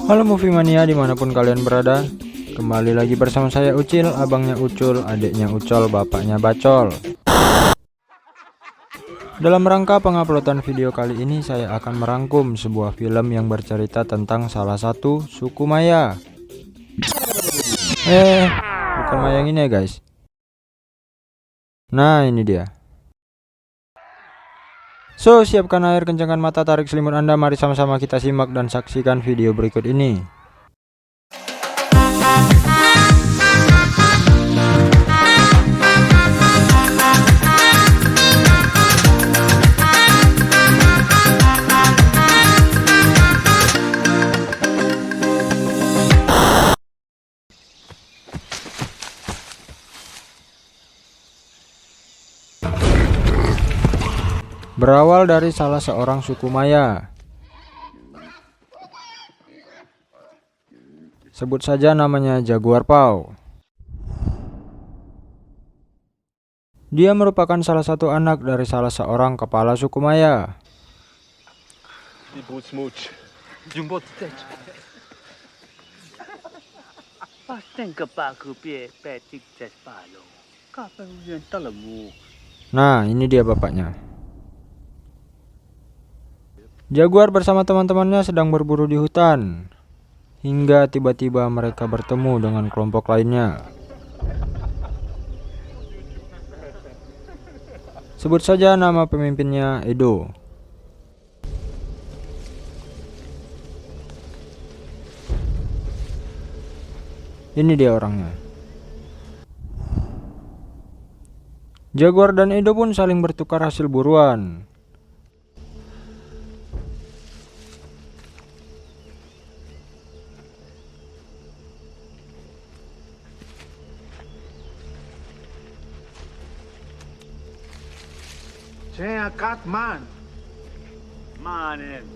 Halo Movie Mania dimanapun kalian berada, kembali lagi bersama saya Ucil, abangnya Ucul, adiknya Ucol, bapaknya Bacol. Dalam rangka penguploadan video kali ini saya akan merangkum sebuah film yang bercerita tentang salah satu suku Maya. Bukan Maya yang ini ya guys. Nah ini dia. So, siapkan air, kencangkan mata, tarik selimut Anda, mari sama-sama kita simak dan saksikan video berikut ini. Berawal dari salah seorang suku Maya. Sebut saja namanya Jaguar Paw. Dia merupakan salah satu anak dari salah seorang kepala suku Maya. Nah, ini dia bapaknya. Jaguar bersama teman-temannya sedang berburu di hutan, hingga tiba-tiba mereka bertemu dengan kelompok lainnya. Sebut saja nama pemimpinnya Edo. Ini dia orangnya. Jaguar dan Edo pun saling bertukar hasil buruan.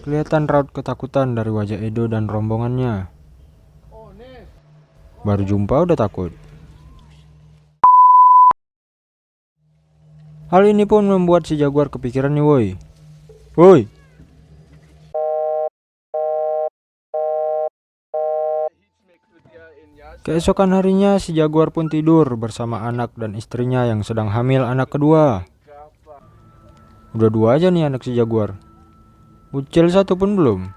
Kelihatan raut ketakutan dari wajah Edo dan rombongannya. Baru jumpa udah takut. Hal ini pun membuat si Jaguar kepikiran nih woi. Woi. Keesokan harinya si Jaguar pun tidur bersama anak dan istrinya yang sedang hamil anak kedua. Udah dua aja nih anak si Jaguar. Ucil satu pun belum.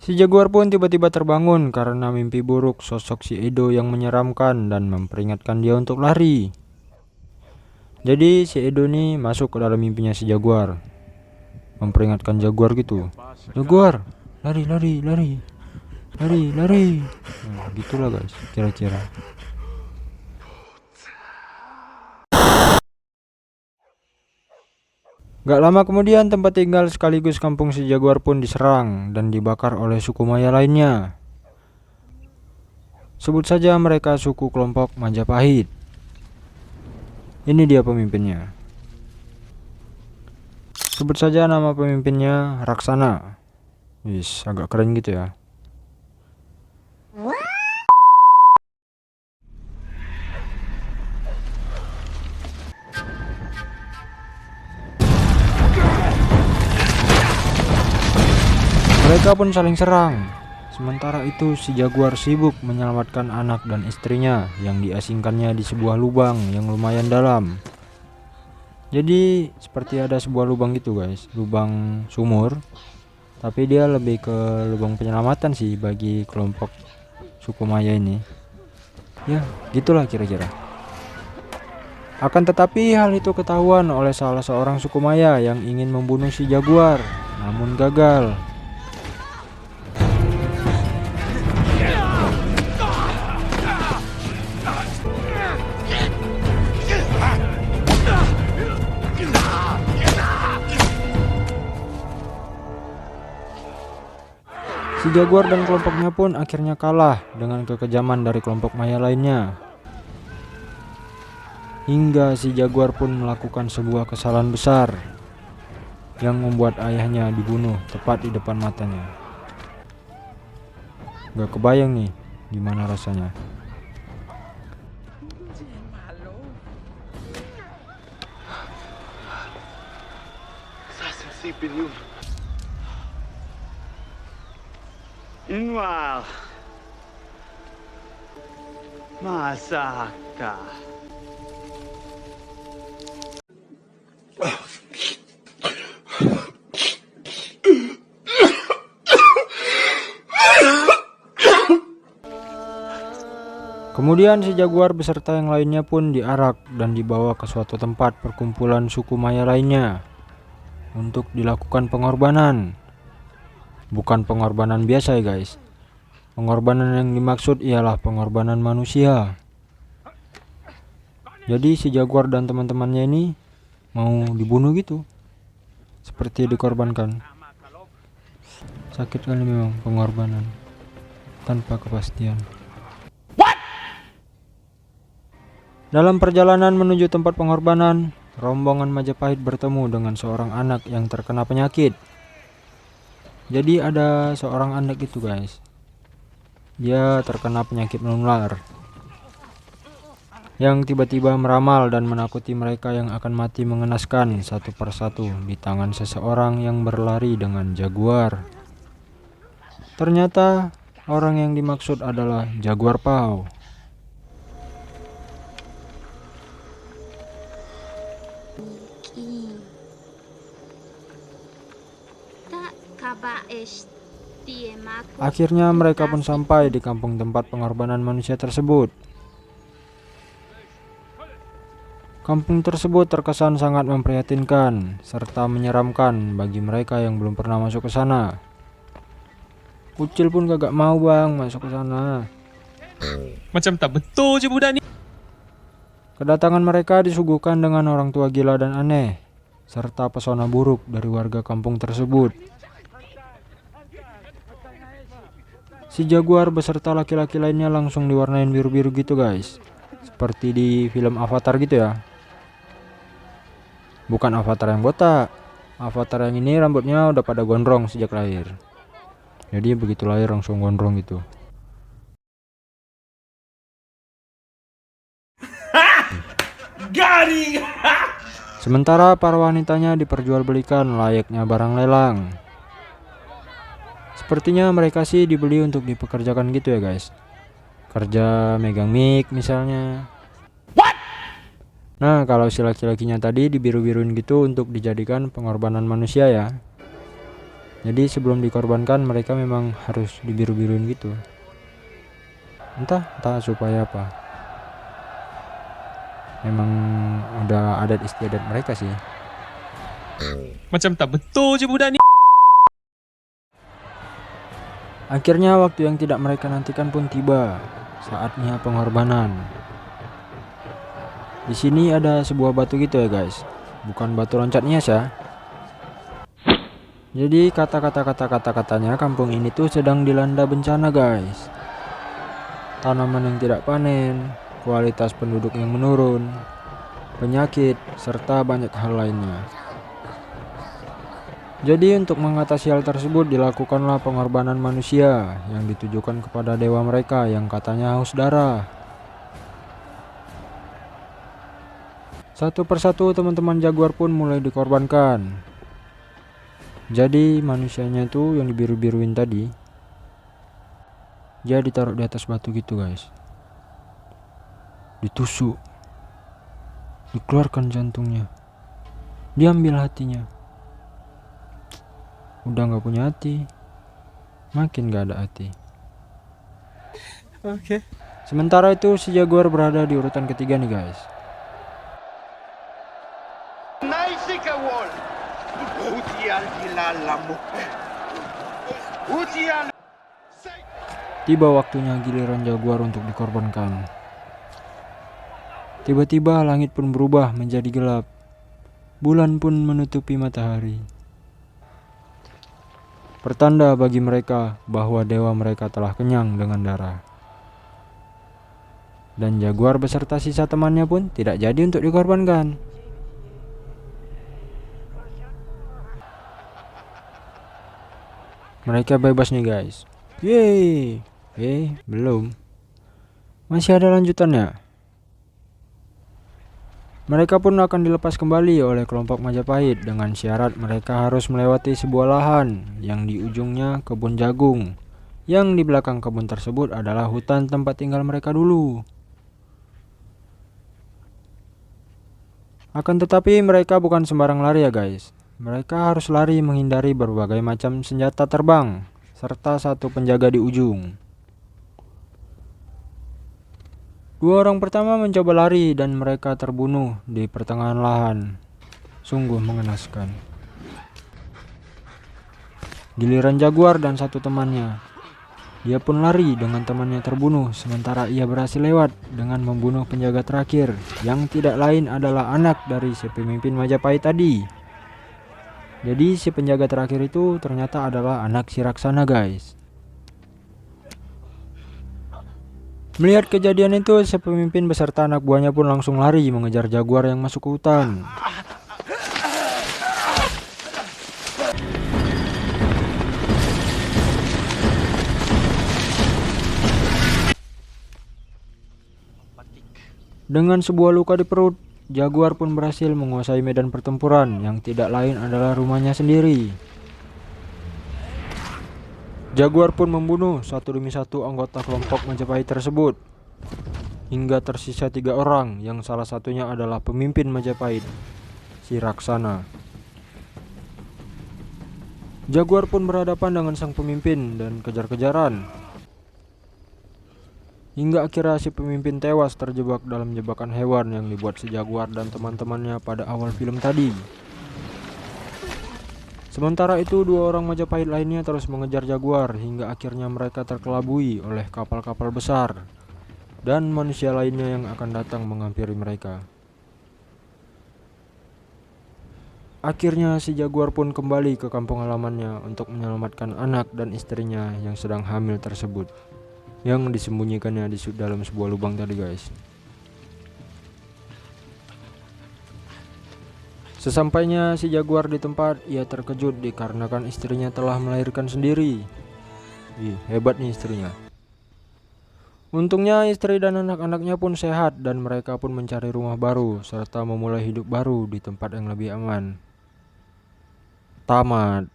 Si Jaguar pun tiba-tiba terbangun karena mimpi buruk sosok si Edo yang menyeramkan dan memperingatkan dia untuk lari. Jadi si Edo nih masuk ke dalam mimpinya si Jaguar, memperingatkan Jaguar gitu. Jaguar, lari, lari, lari, lari, lari. Nah, gitulah guys, kira-kira. Gak lama kemudian tempat tinggal sekaligus kampung si Jaguar pun diserang dan dibakar oleh suku Maya lainnya. Sebut saja mereka suku kelompok Majapahit. Ini dia pemimpinnya. Sebut saja nama pemimpinnya Raksana. Wis, agak keren gitu ya. Mereka pun saling serang. Sementara itu si Jaguar sibuk menyelamatkan anak dan istrinya yang diasingkannya di sebuah lubang yang lumayan dalam. Jadi seperti ada sebuah lubang gitu guys, lubang sumur. Tapi dia lebih ke lubang penyelamatan sih bagi kelompok suku Maya ini. Ya gitulah kira-kira. Akan tetapi hal itu ketahuan oleh salah seorang suku Maya yang ingin membunuh si Jaguar, namun gagal. Si Jaguar dan kelompoknya pun akhirnya kalah dengan kekejaman dari kelompok Maya lainnya. Hingga si Jaguar pun melakukan sebuah kesalahan besar yang membuat ayahnya dibunuh tepat di depan matanya. Gak kebayang nih gimana rasanya. isipin yun. Meanwhile, Masaka. Kemudian si Jaguar beserta yang lainnya pun diarak dan dibawa ke suatu tempat perkumpulan suku Maya lainnya untuk dilakukan pengorbanan. Bukan pengorbanan biasa ya guys. Pengorbanan yang dimaksud ialah pengorbanan manusia. Jadi si Jaguar dan teman-temannya ini mau dibunuh gitu, seperti dikorbankan. Sakit kali memang pengorbanan tanpa kepastian. Dalam perjalanan menuju tempat pengorbanan, rombongan Majapahit bertemu dengan seorang anak yang terkena penyakit. Jadi ada seorang anak itu guys, dia terkena penyakit menular yang tiba-tiba meramal dan menakuti mereka yang akan mati mengenaskan satu persatu di tangan seseorang yang berlari dengan jaguar. Ternyata orang yang dimaksud adalah Jaguar Pau. Akhirnya mereka pun sampai di kampung tempat pengorbanan manusia tersebut. Kampung tersebut terkesan sangat memprihatinkan serta menyeramkan bagi mereka yang belum pernah masuk ke sana. Ucil pun kagak mau bang masuk ke sana. Macam tak betul je budak ni. Kedatangan mereka disuguhkan dengan orang tua gila dan aneh, serta pesona buruk dari warga kampung tersebut. Si Jaguar beserta laki-laki lainnya langsung diwarnain biru-biru gitu guys, seperti di film Avatar gitu ya. Bukan Avatar yang botak, Avatar yang ini rambutnya udah pada gondrong sejak lahir. Jadi begitu lahir langsung gondrong gitu. Sementara para wanitanya diperjualbelikan layaknya barang lelang. Sepertinya mereka sih dibeli untuk dipekerjakan gitu ya guys. Kerja megang mic misalnya. Nah kalau si laki-lakinya tadi dibiru-biruin gitu untuk dijadikan pengorbanan manusia ya. Jadi sebelum dikorbankan mereka memang harus dibiru-biruin gitu. Entah supaya apa. Memang udah adat istiadat mereka sih. Macam tak betul je budak ni. Akhirnya waktu yang tidak mereka nantikan pun tiba, saatnya pengorbanan. Di sini ada sebuah batu gitu ya guys, bukan batu loncat nias ya. Jadi kata-katanya kampung ini tuh sedang dilanda bencana guys. Tanaman yang tidak panen, kualitas penduduk yang menurun, penyakit, serta banyak hal lainnya. Jadi untuk mengatasi hal tersebut dilakukanlah pengorbanan manusia yang ditujukan kepada dewa mereka yang katanya haus darah. Satu persatu teman-teman Jaguar pun mulai dikorbankan. Jadi manusianya itu yang dibiru-biruin tadi, dia ditaruh di atas batu gitu guys. Ditusuk, dikeluarkan jantungnya, diambil hatinya. Udah gak punya hati, makin gak ada hati. Okey. Sementara itu si Jaguar berada di urutan ketiga nih guys. Naisikawol. Utial dilalamu. Utial. Tiba waktunya giliran Jaguar untuk dikorbankan. Tiba-tiba langit pun berubah menjadi gelap. Bulan pun menutupi matahari. Pertanda bagi mereka bahwa dewa mereka telah kenyang dengan darah. Dan Jaguar beserta sisa temannya pun tidak jadi untuk dikorbankan. Mereka bebas nih guys. Yeay. Belum. Masih ada lanjutannya. Mereka pun akan dilepas kembali oleh kelompok Majapahit dengan syarat mereka harus melewati sebuah lahan yang di ujungnya kebun jagung. Yang di belakang kebun tersebut adalah hutan tempat tinggal mereka dulu. Akan tetapi mereka bukan sembarang lari ya guys. Mereka harus lari menghindari berbagai macam senjata terbang serta satu penjaga di ujung. Dua orang pertama mencoba lari dan mereka terbunuh di pertengahan lahan. Sungguh mengenaskan. Giliran Jaguar dan satu temannya. Dia pun lari dengan temannya terbunuh, sementara ia berhasil lewat dengan membunuh penjaga terakhir, yang tidak lain adalah anak dari si pemimpin Majapahit tadi. Jadi si penjaga terakhir itu ternyata adalah anak si Raksana guys. Melihat kejadian itu, si pemimpin beserta anak buahnya pun langsung lari mengejar Jaguar yang masuk ke hutan. Dengan sebuah luka di perut, Jaguar pun berhasil menguasai medan pertempuran yang tidak lain adalah rumahnya sendiri. Jaguar pun membunuh satu demi satu anggota kelompok Majapahit tersebut, hingga tersisa 3 orang yang salah satunya adalah pemimpin Majapahit, si Raksana. Jaguar pun berhadapan dengan sang pemimpin dan kejar-kejaran. Hingga akhirnya si pemimpin tewas terjebak dalam jebakan hewan yang dibuat si Jaguar dan teman-temannya pada awal film tadi. Sementara itu, 2 orang Majapahit lainnya terus mengejar Jaguar hingga akhirnya mereka terkelabui oleh kapal-kapal besar dan manusia lainnya yang akan datang menghampiri mereka. Akhirnya si Jaguar pun kembali ke kampung halamannya untuk menyelamatkan anak dan istrinya yang sedang hamil tersebut, yang disembunyikannya di dalam sebuah lubang tadi guys. Sesampainya si Jaguar di tempat, ia terkejut dikarenakan istrinya telah melahirkan sendiri. Hebat nih istrinya. Untungnya istri dan anak-anaknya pun sehat dan mereka pun mencari rumah baru serta memulai hidup baru di tempat yang lebih aman. Tamat.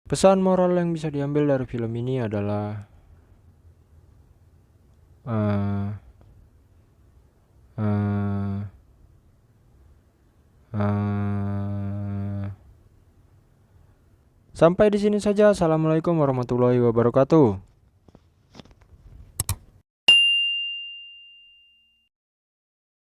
Pesan moral yang bisa diambil dari film ini adalah sampai di sini saja. Assalamualaikum warahmatullahi wabarakatuh.